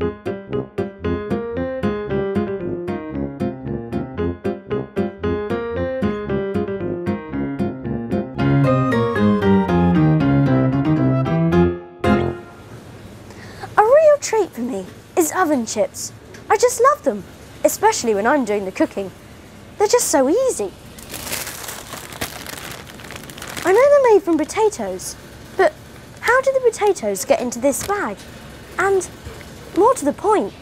A real treat for me is oven chips. I just love them, especially when I'm doing the cooking. They're just so easy. I know they're made from potatoes, but how do the potatoes get into this bag? And more to the point,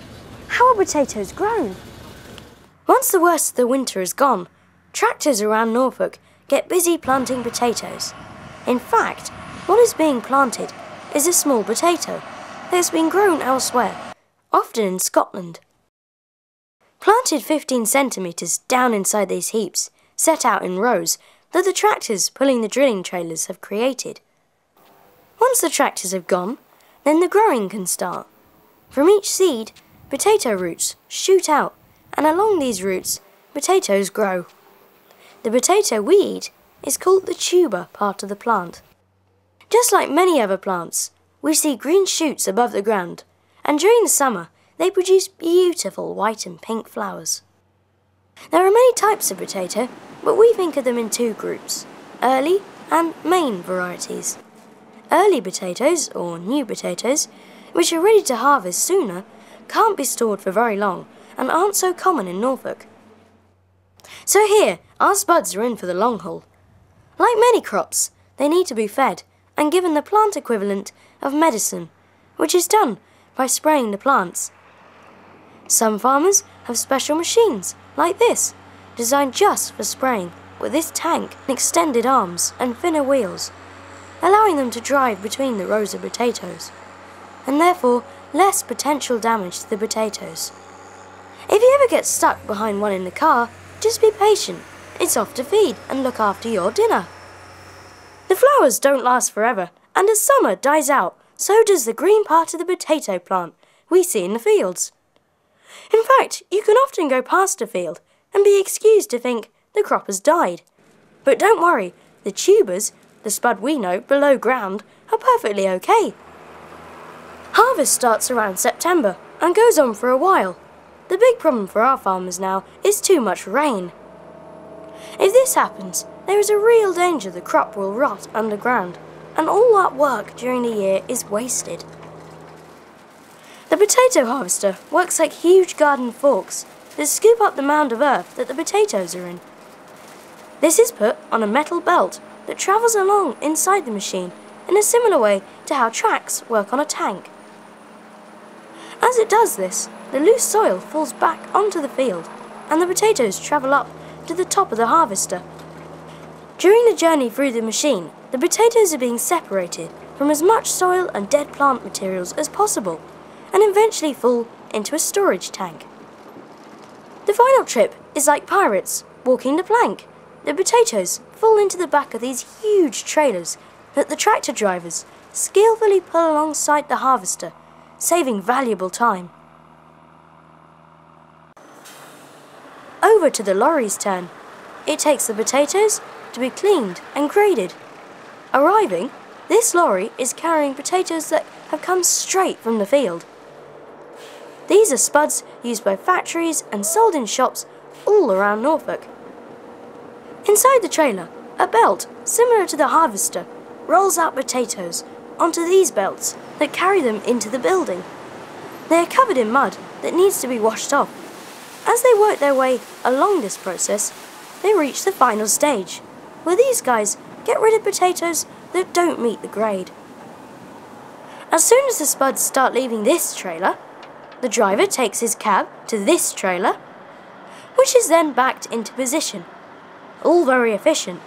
how are potatoes grown? Once the worst of the winter is gone, tractors around Norfolk get busy planting potatoes. In fact, what is being planted is a small potato that has been grown elsewhere, often in Scotland. Planted 15 centimetres down inside these heaps, set out in rows, that the tractors pulling the drilling trailers have created. Once the tractors have gone, then the growing can start. From each seed, potato roots shoot out, and along these roots, potatoes grow. The potato we eat is called the tuber part of the plant. Just like many other plants, we see green shoots above the ground, and during the summer, they produce beautiful white and pink flowers. There are many types of potato, but we think of them in two groups, early and main varieties. Early potatoes, or new potatoes, which are ready to harvest sooner, can't be stored for very long and aren't so common in Norfolk. So here, our spuds are in for the long haul. Like many crops, they need to be fed and given the plant equivalent of medicine, which is done by spraying the plants. Some farmers have special machines, like this, designed just for spraying, with this tank and extended arms and thinner wheels, allowing them to drive between the rows of potatoes, and therefore less potential damage to the potatoes. If you ever get stuck behind one in the car, just be patient. It's off to feed and look after your dinner. The flowers don't last forever, and as summer dies out, so does the green part of the potato plant we see in the fields. In fact, you can often go past a field and be excused to think the crop has died. But don't worry, the tubers, the spud we know below ground, are perfectly okay. Harvest starts around September and goes on for a while. The big problem for our farmers now is too much rain. If this happens, there is a real danger the crop will rot underground, and all that work during the year is wasted. The potato harvester works like huge garden forks that scoop up the mound of earth that the potatoes are in. This is put on a metal belt that travels along inside the machine in a similar way to how tracks work on a tank. As it does this, the loose soil falls back onto the field and the potatoes travel up to the top of the harvester. During the journey through the machine, the potatoes are being separated from as much soil and dead plant materials as possible and eventually fall into a storage tank. The final trip is like pirates walking the plank. The potatoes fall into the back of these huge trailers that the tractor drivers skillfully pull alongside the harvester, saving valuable time. Over to the lorry's turn. It takes the potatoes to be cleaned and graded. Arriving, this lorry is carrying potatoes that have come straight from the field. These are spuds used by factories and sold in shops all around Norfolk. Inside the trailer, a belt similar to the harvester rolls out potatoes onto these belts that carry them into the building. They are covered in mud that needs to be washed off. As they work their way along this process, they reach the final stage, where these guys get rid of potatoes that don't meet the grade. As soon as the spuds start leaving this trailer, the driver takes his cab to this trailer, which is then backed into position. All very efficient.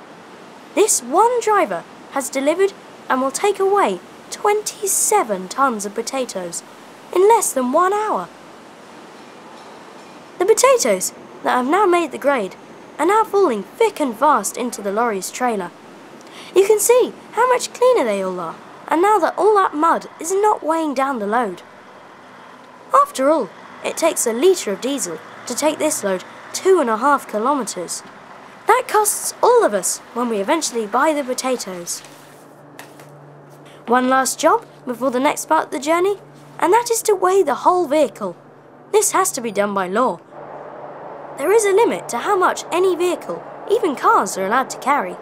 This one driver has delivered and will take away 27 tons of potatoes in less than 1 hour. The potatoes that have now made the grade are now falling thick and fast into the lorry's trailer. You can see how much cleaner they all are, and now that all that mud is not weighing down the load. After all, it takes a litre of diesel to take this load 2.5 kilometres. That costs all of us when we eventually buy the potatoes. One last job before the next part of the journey. and that is to weigh the whole vehicle. This has to be done by law. There is a limit to how much any vehicle, even cars, are allowed to carry.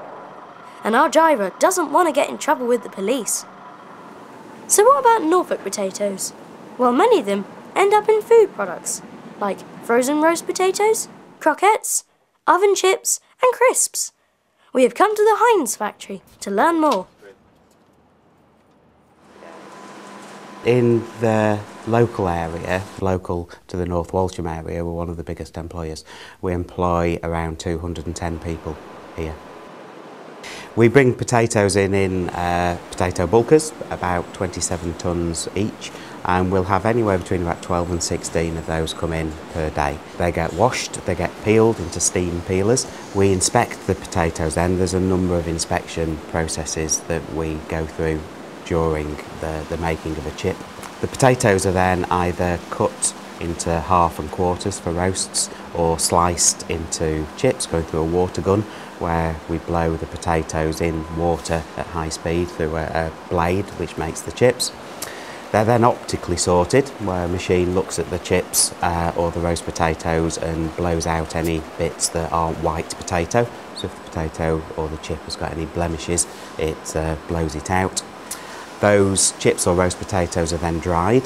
And our driver doesn't want to get in trouble with the police. So what about Norfolk potatoes? Well, many of them end up in food products, like frozen roast potatoes, croquettes, oven chips and crisps. We have come to the Heinz factory to learn more. In the local area, local to the North Walsham area, we're one of the biggest employers. We employ around 210 people here. We bring potatoes in potato bulkers, about 27 tonnes each, and we'll have anywhere between about 12 and 16 of those come in per day. They get washed, they get peeled into steam peelers. We inspect the potatoes then. There's a number of inspection processes that we go through during the making of a chip. The potatoes are then either cut into half and quarters for roasts or sliced into chips going through a water gun, where we blow the potatoes in water at high speed through a blade which makes the chips. They're then optically sorted, where a machine looks at the chips or the roast potatoes and blows out any bits that aren't white potato. So if the potato or the chip has got any blemishes, it blows it out. Those chips or roast potatoes are then dried,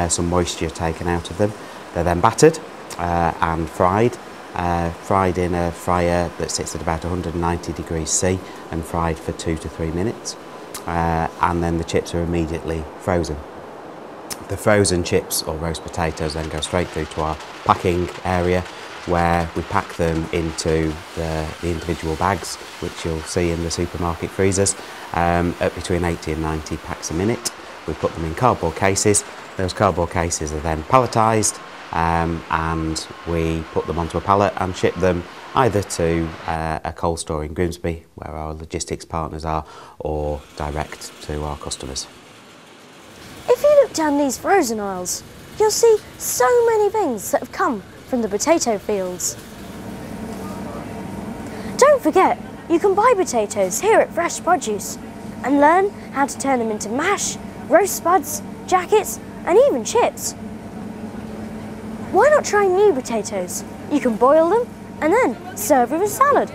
some moisture taken out of them. They're then battered and fried. Fried in a fryer that sits at about 190 degrees C and fried for 2 to 3 minutes. And then the chips are immediately frozen. The frozen chips or roast potatoes then go straight through to our packing area, where we pack them into the individual bags, which you'll see in the supermarket freezers, at between 80 and 90 packs a minute. We put them in cardboard cases. Those cardboard cases are then palletised, and we put them onto a pallet and ship them either to a cold store in Grimsby, where our logistics partners are, or direct to our customers. If you look down these frozen aisles, you'll see so many things that have come from the potato fields. Don't forget, you can buy potatoes here at Fresh Produce and learn how to turn them into mash, roast spuds, jackets and even chips. Why not try new potatoes? You can boil them and then serve with a salad.